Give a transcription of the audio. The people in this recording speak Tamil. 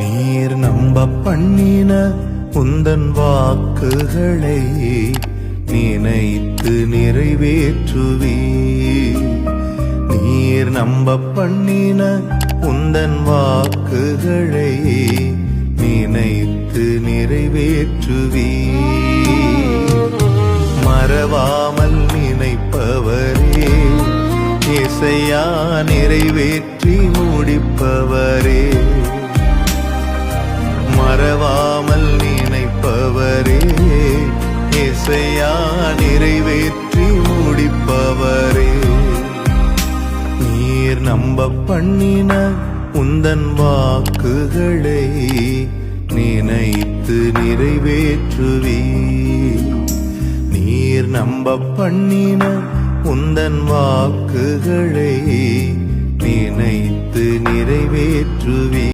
நீர் நம்ப பண்ணின உந்தன் வாக்குகளை நினைத்து நிறைவேற்றுவீர். நீர் நம்ப பண்ணின உந்தன் வாக்குகளை நினைத்து நிறைவேற்றுவீர். மறவாமல் நினைப்பவரே, இசையா நிறைவேற்றி முடிப்பவரே. மறவாமல் நினைப்பவரே, இசையா நிறைவேற்றி முடிப்பவரே. நீர் நம்ப பண்ணின உந்தன் வாக்குகளை நினைத்து நிறைவேற்றுவீர். நீர் நம்ப பண்ணின உந்தன் வாக்குகளை நினைத்து நிறைவேற்றுவீர்.